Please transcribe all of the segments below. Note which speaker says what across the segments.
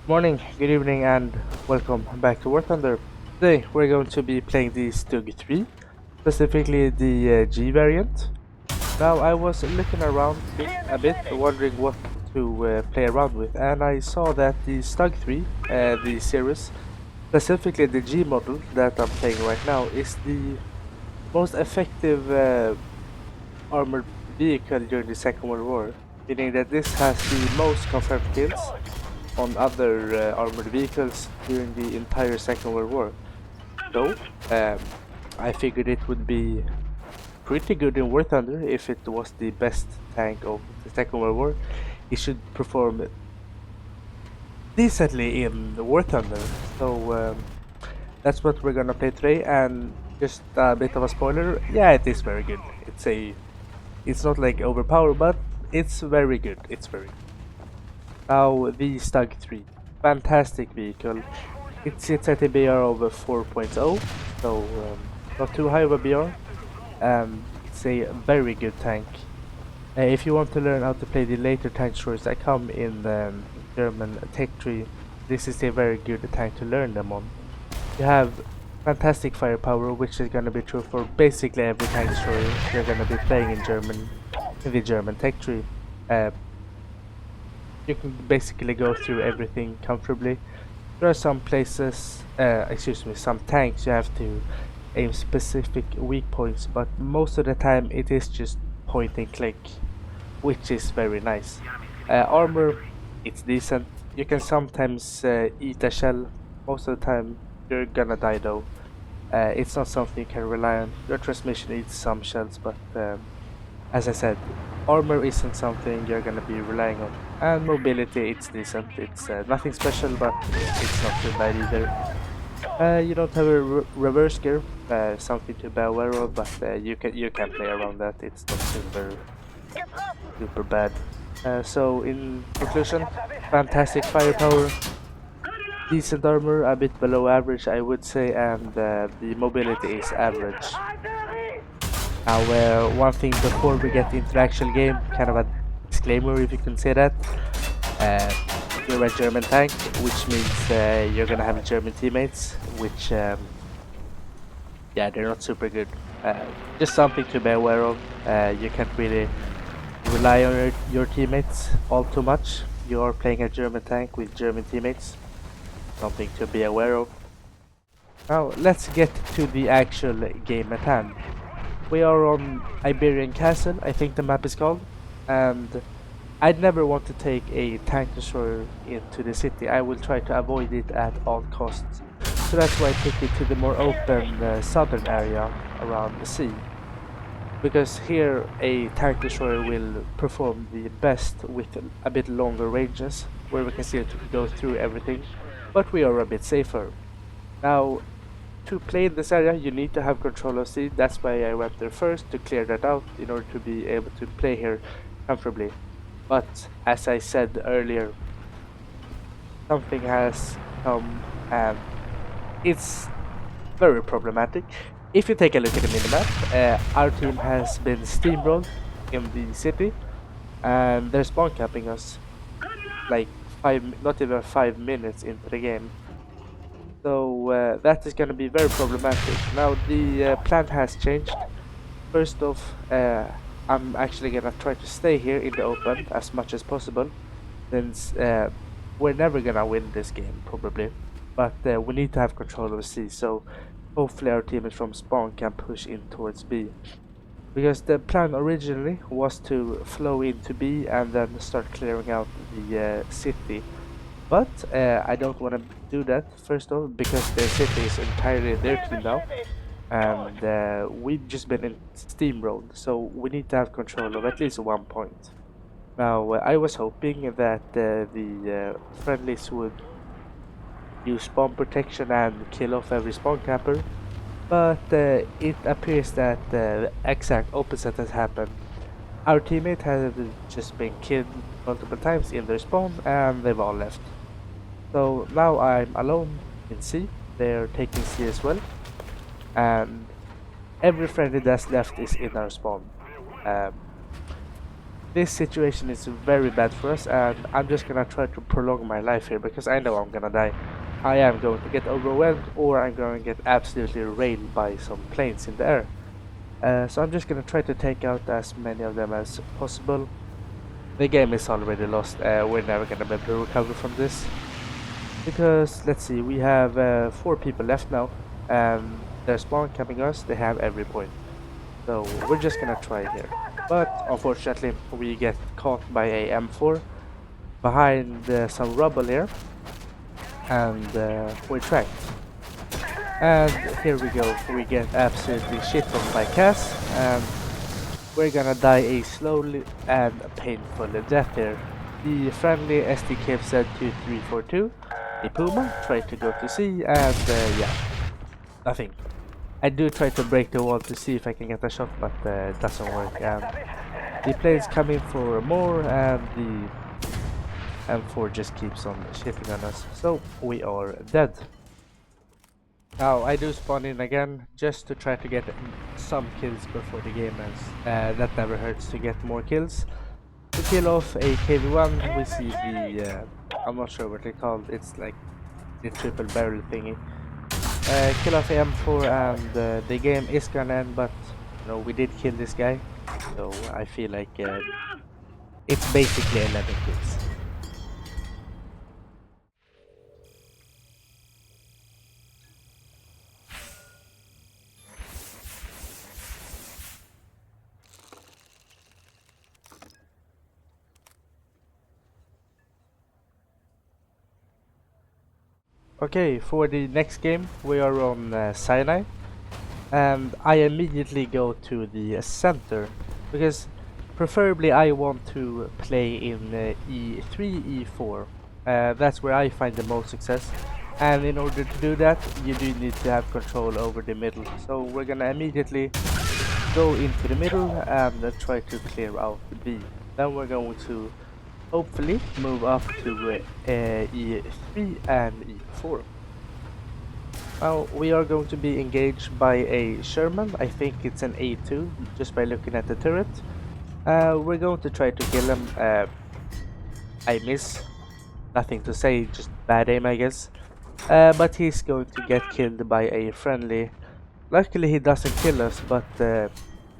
Speaker 1: Morning, good evening, and welcome back to War Thunder. Today we're going to be playing the StuG 3, specifically the G variant. Now I was looking around a bit, wondering what to play around with, and I saw that the StuG 3, the series, specifically the G model that I'm playing right now, is the most effective armored vehicle during the Second World War, meaning that this has the most confirmed kills on other armored vehicles during the entire Second World War. So, I figured it would be pretty good in War Thunder if it was the best tank of the Second World War. It should perform decently in the War Thunder. So, that's what we're gonna play today. And just a bit of a spoiler, yeah, it is very good. It's not like overpowered, but it's very good. It's very good. Now, the StuG 3. Fantastic vehicle. It sits at a BR of 4.0, so not too high of a BR. It's a very good tank. If you want to learn how to play the later tank stories that come in German tech tree, this is a very good tank to learn them on. You have fantastic firepower, which is going to be true for basically every tank story you're going to be playing in the German tech tree. You can basically go through everything comfortably. There are some places, some tanks you have to aim specific weak points, but most of the time it is just point and click, which is very nice. Armor, it's decent. You can sometimes eat a shell. Most of the time you're gonna die though. It's not something you can rely on. Your transmission eats some shells, but as I said, armor isn't something you're gonna be relying on. And mobility, it's decent. It's nothing special, but it's not too bad either. You don't have a reverse gear, something to be aware of, but you can play around that. It's not super bad. So in conclusion, fantastic firepower, decent armor, a bit below average I would say, and the mobility is average. Now, one thing before we get into the actual game, kind of a disclaimer if you can say that. You're a German tank, which means you're gonna have German teammates, which, yeah, they're not super good. Just something to be aware of. You can't really rely on your teammates all too much. You are playing a German tank with German teammates. Something to be aware of. Now, let's get to the actual game at hand. We are on Iberian Castle, I think the map is called, and I'd never want to take a tank destroyer into the city. I will try to avoid it at all costs. So that's why I took it to the more open southern area around the sea. Because here a tank destroyer will perform the best with a bit longer ranges, where we can see it go through everything, but we are a bit safer. Now, to play in this area you need to have control of sea. That's why I went there first, to clear that out in order to be able to play here comfortably. But as I said earlier, something has come and it's very problematic. If you take a look at the minimap, our team has been steamrolled in the city and they're spawn capping us like not even 5 minutes into the game. So that is going to be very problematic. Now the plan has changed. First off, I'm actually going to try to stay here in the open as much as possible, since we're never going to win this game probably, but we need to have control of C, so hopefully our teammates from spawn can push in towards B. Because the plan originally was to flow into B and then start clearing out the city. But I don't want to do that, first of all, because the city is entirely their team now. And we've just been steamrolled, so we need to have control of at least 1 point. Now, I was hoping that the friendlies would use spawn protection and kill off every spawn camper, but it appears that the exact opposite has happened. Our teammate has just been killed multiple times in their spawn and they've all left. So now I'm alone in C, they're taking C as well, and every friendly that's left is in our spawn. This situation is very bad for us, and I'm just gonna try to prolong my life here because I know I'm gonna die. I am going to get overwhelmed, or I'm going to get absolutely railed by some planes in the air. So I'm just gonna try to take out as many of them as possible. The game is already lost. We're never gonna be able to recover from this. Because, let's see, we have 4 people left now. And they're spawn camping us, they have every point. So we're just gonna try here. But unfortunately, we get caught by a M4 behind some rubble here. And we're tracked. And here we go, we get absolutely shit on by Cass. And we're gonna die a slowly and painful death here. The friendly SDKFZ2342, the Puma, tried to go to C, and yeah, nothing. I do try to break the wall to see if I can get a shot, but it doesn't work. And the plane's coming for more, and the M4 just keeps on shitting on us, so we are dead. Now I do spawn in again just to try to get some kills before the game ends. That never hurts to get more kills. To kill off a KV1 we see the, I'm not sure what they called, it's like the triple barrel thingy. Kill off the M4 and the game is gonna end, but you know, we did kill this guy. So I feel like it's basically 11 kills. Okay, for the next game we are on Sinai, and I immediately go to the center because preferably I want to play in E3, E4. That's where I find the most success, and in order to do that you do need to have control over the middle. So we're gonna immediately go into the middle and try to clear out B. Then we're going to hopefully move up to E3 and E4. Now we are going to be engaged by a Sherman. I think it's an A2 just by looking at the turret. We're going to try to kill him. I miss. Nothing to say, just bad aim I guess. But he's going to get killed by a friendly. Luckily he doesn't kill us, but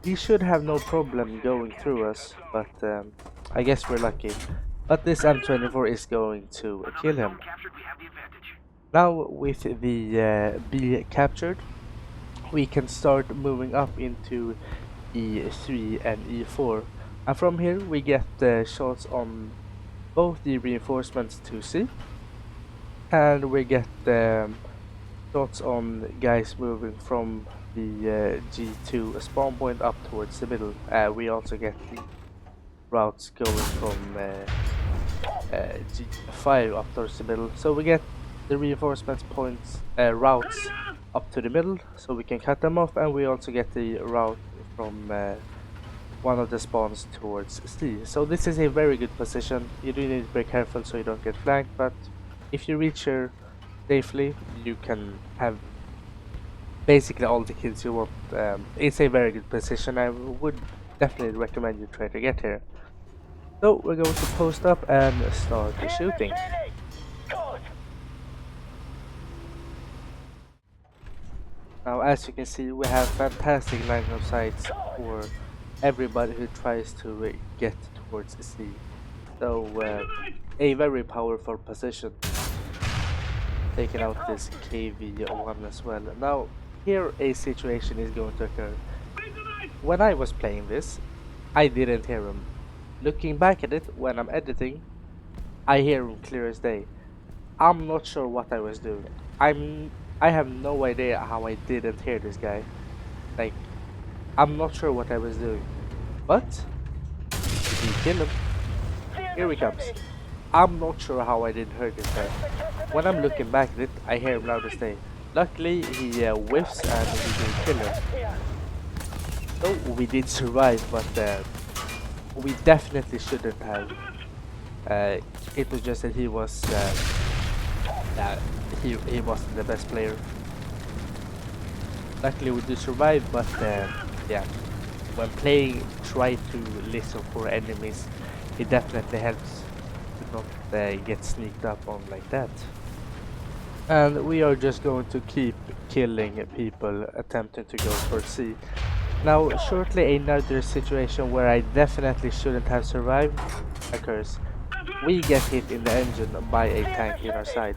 Speaker 1: he should have no problem going through us. But I guess we're lucky. But this M24 is going to kill him. Now with the B captured, we can start moving up into E3 and E4. And from here we get shots on both the reinforcements to C. And we get shots on guys moving from the G2 spawn point up towards the middle. We also get the routes going from G5 up towards the middle, so we get the reinforcements points routes up to the middle so we can cut them off, and we also get the route from one of the spawns towards C. So this is a very good position. You do need to be careful so you don't get flanked, but if you reach here safely you can have basically all the kills you want. It's a very good position. I would definitely recommend you try to get here. So we're going to post up and start the shooting. Now as you can see we have fantastic line of sights for everybody who tries to get towards C. So a very powerful position. Taking out this KV1 as well. Now here a situation is going to occur. When I was playing this I didn't hear him. Looking back at it when I'm editing, I hear him clear as day. I'm not sure what I was doing. I have no idea how I didn't hear this guy. Like, I'm not sure what I was doing. But did he kill him? Here he comes. I'm not sure how I didn't hear this guy. When I'm looking back at it, I hear him loud as day. Luckily he whiffs and we didn't kill him. So we did survive, but we definitely shouldn't have. It was just that he was he wasn't the best player. Luckily we did survive, but yeah, when playing, try to listen for enemies. It definitely helps to not get sneaked up on like that. And we are just going to keep killing people attempting to go for C. Now, shortly another situation where I definitely shouldn't have survived occurs. We get hit in the engine by a tank in our side,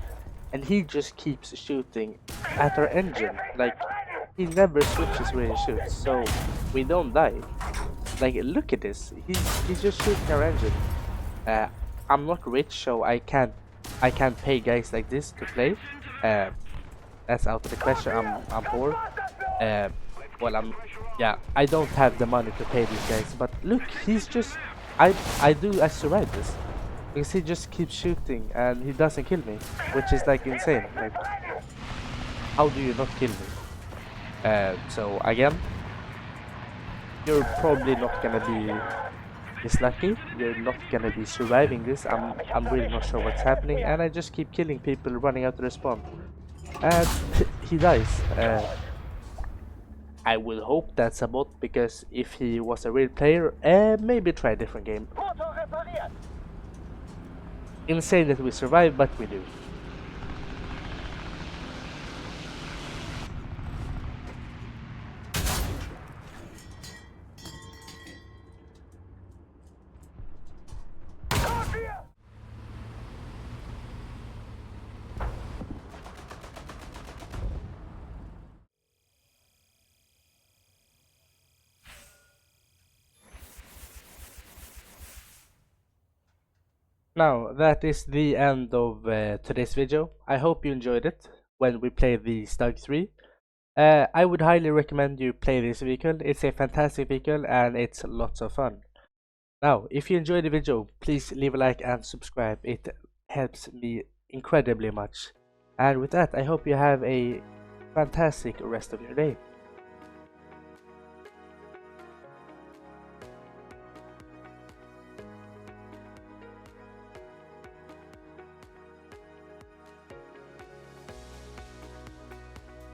Speaker 1: and he just keeps shooting at our engine. Like, he never switches where he shoots, so we don't die. Like, look at this. He's just shooting our engine. Uh, I'm not rich, so I can't pay guys like this to play. Uh, that's out of the question. I'm poor. Uh, well, yeah, I don't have the money to pay these guys. But look, he's just I survived this because he just keeps shooting and he doesn't kill me, which is like insane. Like, how do you not kill me? So again, you're probably not gonna be this lucky. You're not gonna be surviving this. I'm really not sure what's happening, and I just keep killing people running out of the spawn, and he dies. I will hope that's a bot, because if he was a real player, maybe try a different game. Insane that we survive, but we do. Now, that is the end of today's video. I hope you enjoyed it when we played the StuG 3. I would highly recommend you play this vehicle. It's a fantastic vehicle and it's lots of fun. Now, if you enjoyed the video, please leave a like and subscribe. It helps me incredibly much. And with that, I hope you have a fantastic rest of your day.